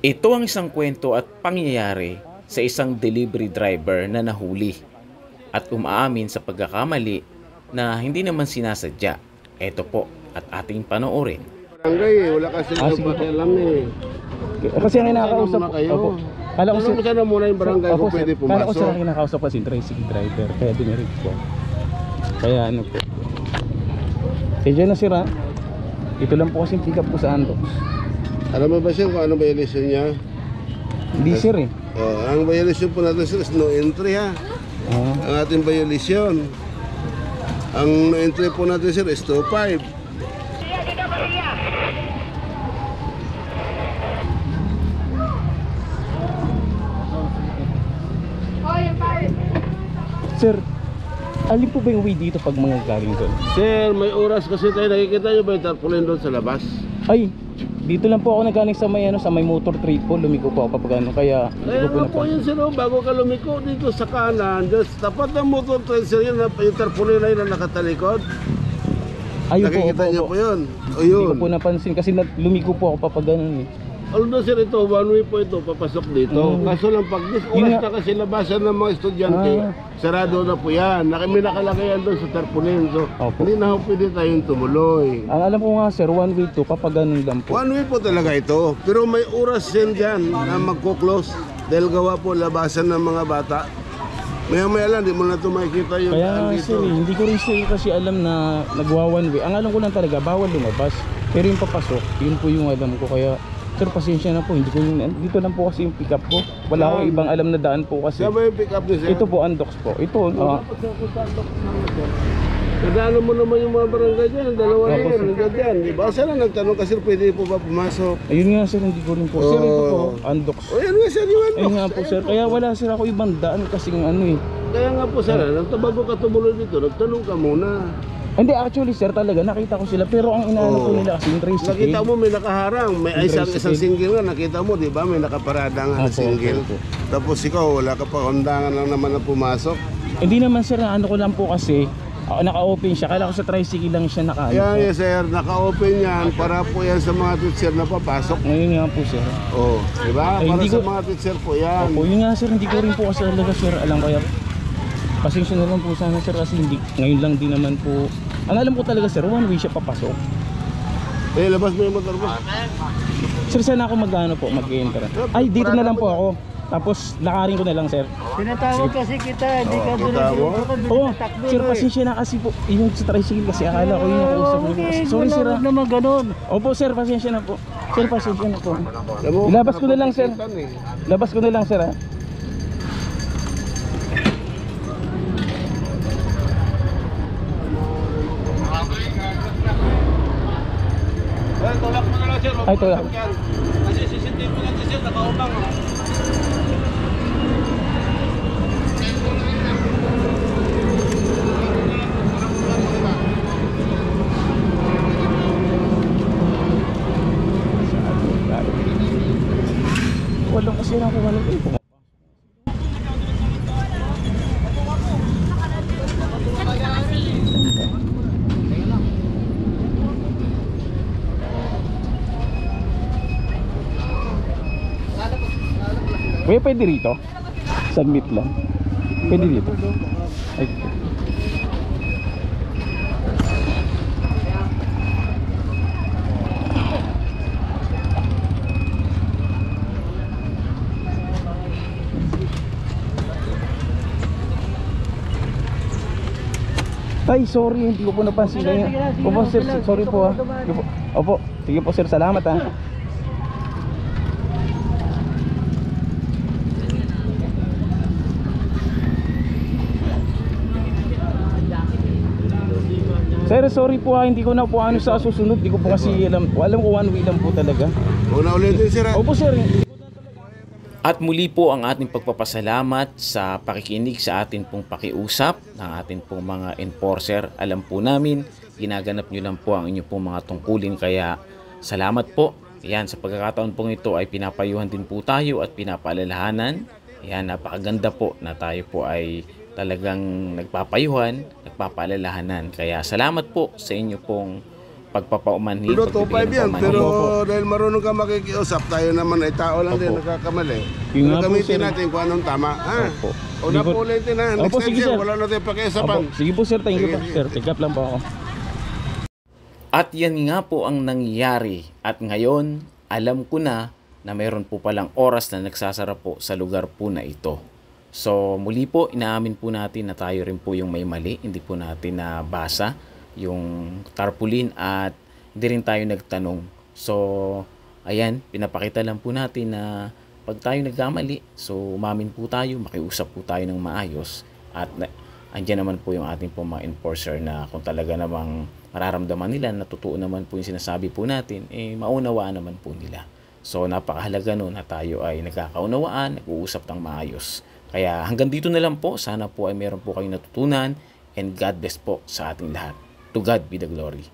Ito ang isang kwento at pangyayari sa isang delivery driver na nahuli at umaamin sa pagkakamali na hindi naman sinasadya. Ito po at ating panoorin. Barangay wala kasi sige po. pakialam eh. Kasi ang kinakausap Sana muna kayo. Opo. Kala ko Tanong mo sana muna yung barangay Opo, kung sir. pwede Kala ko pumasok. sir ang kinakausap kasi tricycle driver. Kaya dinirig ko. Kaya ano po. Kaya na sir ha. Ito lang po kasi pick up ko sa Andox. Alam mo ba sir kung ano violation niya? Hindi sir eh. Ang violation po natin sir is no entry ha. Ah. Ang ating violation. Ang no entry po natin sir is 2.5. Sir, alin po ba yung way dito pag mga galing doon? Sir, may oras kasi tayo. Nakikita nyo ba yung tarpaulin doon sa labas? Ay, dito lang po ako nagaling sa may ano, sa may motor trade po. Lumiko po ako kapag ano, kaya Kaya hindi ko nga po yun sir, bago ka lumiko dito sa kanan, just tapat ng motor trail sir, yun, yung tarpaulin na yun na nakatalikod. Ayun po, Nakikita niyo po yun. O Hindi ko yun. po napansin kasi lumiko po ako papag ganun eh. Although sir, ito, one way po ito, papasok dito. Kaso lang pag this Yun oras nga. na kasi labasan ng mga estudyante, sarado na po yan. May nakalagay yan doon sa tarpaulin. So, Opo. hindi na ho pwede tayong tumuloy. Ang alam ko nga sir, one way to kapag ganun lang po. One way po talaga ito. Pero may oras yan dyan na magkuklose. Dahil gawa po labasan ng mga bata. Maya-maya lang, di mo na ito makikita yung Kaya daan sir, dito. hindi ko rin sir kasi alam na nagwa one way. Ang alam ko lang talaga, bawal lumabas. Pero yung papasok, yun po yung alam ko. Kaya sir, pasensya na po. Hindi ko dito lang po kasi yung pick up ko. Wala akong ibang alam na daan po kasi. Saan ba yung pick up niya sir? Ito po, Andox po. Ito, Nadalo mo naman yung mga barangay dyan, dalawa na Opo, yan, sir. nandiyan dyan. Di ba? Sana nagtanong kasi pwede po ba pumasok? ayun nga sir, hindi ko rin po. Sir, ito po, Andox. O yan nga sir, yung Ayun nga po sir, kaya wala sir ako ibang daan kasing ano eh. Kaya nga po sir, nagtabago ka tumuloy dito, nagtanong ka muna. Hindi, actually sir, talaga nakita ko sila. Pero ang inaano ko nila kasi yung tricycle. Nakita mo may nakaharang, may Yung isang tricycle. single nga, nakita mo di ba? May nakaparada nga na Opo, single. opo. Tapos ikaw, wala ka pa, undangan lang naman na pumasok. Hindi naman sir, ano ko lang po kasi naka-open siya. Kala ko sa tricycle lang siya naka-ano Kaya po. yes sir, naka-open yan para po yan sa mga teacher na papasok. Ngayon nga po sir. Oh, di ba? Ay, Para hindi sa ko- mga teacher po yan. Opo, yun nga sir, hindi ko rin po kasi talaga sir alam, kaya pasensya na lang po sana sir kasi hindi, ngayon lang din naman po. Ang alam ko talaga sir, one way siya papasok. Labas mo yung motor mo. Sir, saan ako mag-ano po, mag-enter? Ay, dito na lang po ako. Tapos lakarin ko na lang sir. Tinatawag kasi kita, hindi ka doon kita mo? Oo, sir, pasensya na kasi po. Yung sa tricycle kasi akala ko yung nakausap niyo po. Sorry sir ah. naman ganun. Opo sir, pasensya na po. Sir, pasensya na po. Alam mo, Ilabas ko na lang, sir. napapagitan eh. Labas ko na lang sir ah. Tulak mo na lang sir. Ay, tulak. Kasi CCTV natin sir, nakaubang. Walang kasi na kung ano po. Kuya, pwede rito? Submit lang. Pwede dito. Ay. Ay, sorry, hindi ko po napansin ganyan. Opo, sir, sorry po ah. Sige po. Opo, sige po sir, salamat ah. Sir, sorry po ah, hindi ko na po ano sa susunod. Hindi ko po kasi alam ko one way lang po talaga. Una ulitin sir. Opo sir. At muli po ang ating pagpapasalamat sa pakikinig sa atin pong pakiusap ng atin pong mga enforcer. Alam po namin, ginaganap nyo lang po ang inyo pong mga tungkulin, kaya salamat po. Yan, sa pagkakataon pong ito ay pinapayuhan din po tayo at pinapaalalahanan. Yan, napakaganda po na tayo po ay talagang nagpapayuhan, nagpapaalalahanan. Kaya salamat po sa inyo pong pagpapaumanhin. Pero 2.5 yan, pero Opo. dahil marunong ka makikiusap, tayo naman ay tao lang din Opo. nagkakamali. Yung nga po, Gamitin sir. natin kung anong tama. Ha? Opo. O na po ulitin ha. Next Opo, time sige, sir, sir. wala na tayong pakiusapan. Opo. Sige po sir, thank you Sige, po. sige. Sir, pick up lang po ako. At yan nga po ang nangyayari. At ngayon, alam ko na mayroon po palang oras na nagsasara po sa lugar po na ito. So muli po, inaamin po natin na tayo rin po yung may mali. Hindi po natin nabasa yung tarpaulin at hindi rin tayo nagtanong. So ayan, pinapakita lang po natin na pag tayo nagkamali, so umamin po tayo, makiusap po tayo ng maayos. At andyan naman po yung ating po mga enforcer na kung talaga namang mararamdaman nila na totoo naman po yung sinasabi po natin, maunawaan naman po nila. So napakahalaga nun na tayo ay nagkakaunawaan, nag-uusap ng maayos. Kaya hanggang dito na lang po, sana po ay meron po kayong natutunan, and God bless po sa ating lahat. To God be the glory.